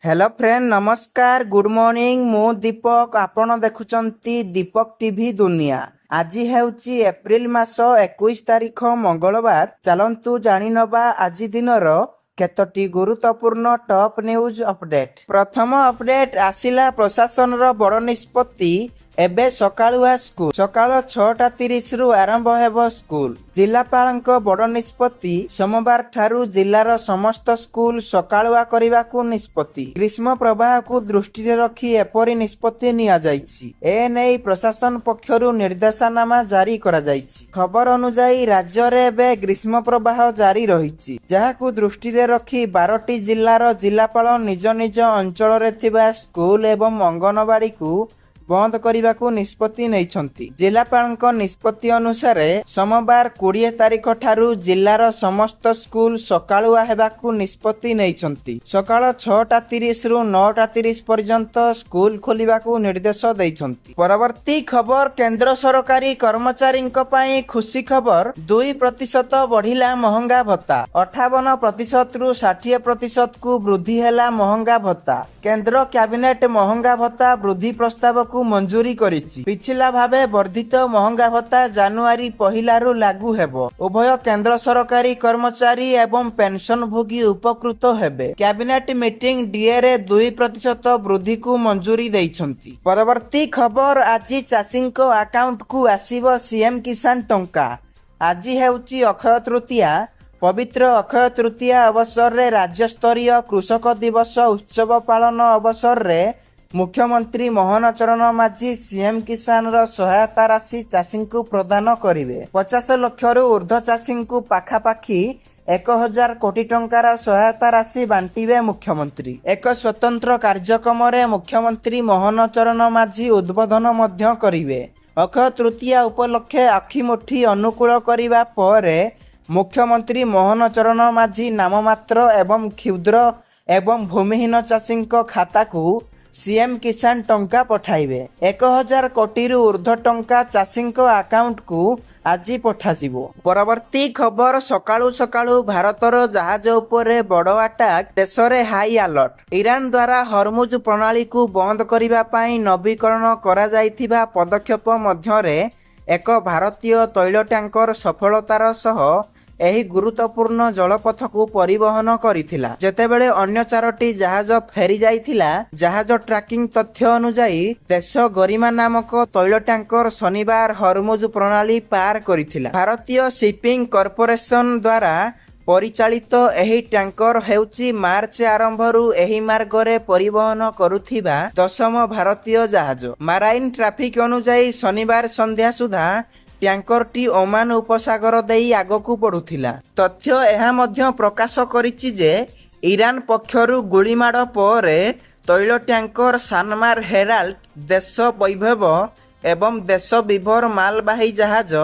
Hello friend नमस्कार good morning मु दीपक आपण देखुचंती दीपक टीवी दुनिया। आज हेउची एप्रिल मास 21 तारीख मंगलवार। चलंतु जानि नबा आज दिनर केतोटी गुरुत्वपूर्ण टॉप न्यूज अपडेट। प्रथम अपडेट आसिला प्रशासन रो बड़ निष्पत्ति। एबे सकाळुआ स्कूल सकाळ 6:30 रु आरंभ हेबो स्कूल। जिलापालक बड़ निष्पत्ति सोमवार ठारू जिलार समस्त स्कूल सकाळुआ करिबाकू निष्पत्ति। ग्रीष्म प्रवाह को दृष्टि रखी एपरि निष्पत्ति निया जाइछि। एनै प्रशासन पक्षरु निर्देशनामा जारी करा जाइछि। खबर अनुसार राज्य रे एबे ग्रीष्म प्रवाह जारी रहिछि, जाहाकू दृष्टि रखी 12टी जिल्लार जिलापाल निज निज अंचल रे थिबा स्कूल एवं अंगनवाड़ी को बंद करने निष्पत्ति नैछंती। जिलापालक निष्पत्ति अनुसार सोमवार 20 तारीख ठारू जिलार समस्त स्कूल सकाळुआ हेबाकू निष्पत्ति नैछंती। सकाळ 6:30 रु 9:30 पर्यंत स्कूल खोलिबाकू निर्देश दैछंती। परवर्ती खबर केंद्र सरकारी कर्मचारींक पई खुशी खबर। 2% बढ़िला महंगा भत्ता। 58% रु 60% को वृद्धि हेला महंगा भत्ता। केंद्र कैबिनेट महंगा भत्ता वृद्धि प्रस्ताव को मंजूरी करिछि। पिछला भावे वर्धित महंगा भत्ता जनवरी 1 रु लागू हेबो। उभय केंद्र सरकारी कर्मचारी एवं पेंशन भोगी उपकृत हेबे। कैबिनेट मीटिंग डीए रे 2% वृद्धि को मंजूरी दैछंती। परवर्ती खबर आज चाषींको अकाउंट को आसीबो सीएम किसान टंका। आज हेउची अक्षय तृतीया। पवित्र अक्षय तृतीया अवसर रे राज्य स्तरीय कृषक दिवस उत्सव पालन अवसर रे मुख्यमंत्री मोहन चरण माझी सीएम किसान रो सहायता राशि चाषी को प्रदान करिवे। 50 लाख रु ऊर्ध्व चाषी को पाखापाखी 1000 कोटी टंकार सहायता राशि बांटिवे मुख्यमंत्री। एक स्वतंत्र कार्यक्रम रे मुख्यमंत्री मोहन चरण माझी उद्बोधन मध्य करिवे। अक्षय तृतीया उपलक्षे आखिमुठी अनुकूल करिबा परे मुख्यमंत्री मोहन चरण माझी नाममात्र एवं क्षुद्र एवं भूमिहीन चाषी खाता को सीएम किसान टंका पठाइबे। 1000 कोटी रु ऊर्ध्व टंका चाषी अकाउंट को आज पठाजिबो। परवर्ती खबर सकाळू सकाळू भारतर जहाज उपरे बड़ अटैक। देश रे हाई अलर्ट। ईरान द्वारा हरमुज प्रणाली को बंद करिबा पई नवीकरण करा जाइथिबा पदक्षेप मध्यरे एक भारतीय तैल टैंकर सफलतार सह एही गुरुत्वपूर्ण जलपथ को परिवहन करिथिला। जेतेबेले अन्य 4टी जहाज फेरी जाइथिला। जहाज ट्रैकिंग तथ्य अनुसार देश गरिमा नामक तैल टैंकर शनिवार हरमुज प्रणाली पार करिथिला। भारतीय शिपिंग कॉर्पोरेशन द्वारा परिचालित एही टैंकर हेउची मार्च आरंभरू एही मार्गरे परिवहन करुथिबा 10म भारतीय जहाज। माराइन ट्रैफिक अनुसार शनिवार संध्या सुधा टैंकर टी ओमान उपसागर देई आगकू बढ़ुथिला। तथ्य एहा मध्य प्रकाश करिछि जे ईरान पक्षरु गुलीमाड़ परे तैल टैंकर सानमार हेराल्ड देश वैभव एवं देश विभर मालबाही जहाज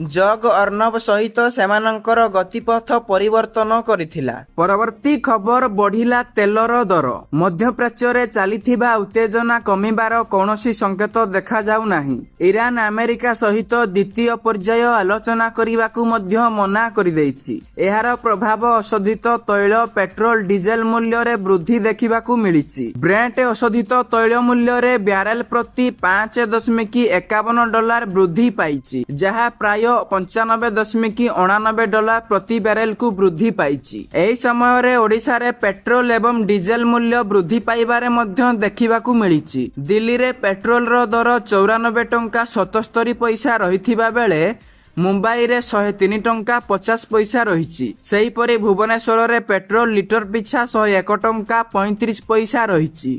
जग अर्णव सहित सेमानंकर गतिपथ परिवर्तन करिथिला। परवर्ती खबर बढ़िला तेलर दर। मध्य प्राच्य रे चलीथिबा उत्तेजना कमिबार कौनसी संकेत देखा जाउ नाही। ईरान अमेरिका सहित द्वितीय पर्याय आलोचना करिबाकू मध्य मना करि दैछि। एहार प्रभाव अशोधित तैल पेट्रोल डीजेल मूल्य रे वृद्धि देखिबाकू मिलिछि। ब्रेंट अशोधित तैल मूल्य रे ब्यारेल प्रति $5.51 वृद्धि पाइछि, जहा प्राय $95.89 प्रति बैरेल को वृद्धि पाइछि। एही समय रे ओडिशा रे पेट्रोल एवं डीजेल मूल्य वृद्धि पाइबारे मध्य देखिबाकू मिलिछि। दिल्ली रे पेट्रोल रो दर 94 टंका 77 पैसा रहिथिबा बेले मुंबई रे 103 टंका 50 पैसा रहिछि। सेहीपरि भुवनेश्वर रे पेट्रोल लिटर पिछा 101 टंका 35 पैसा रहिछि।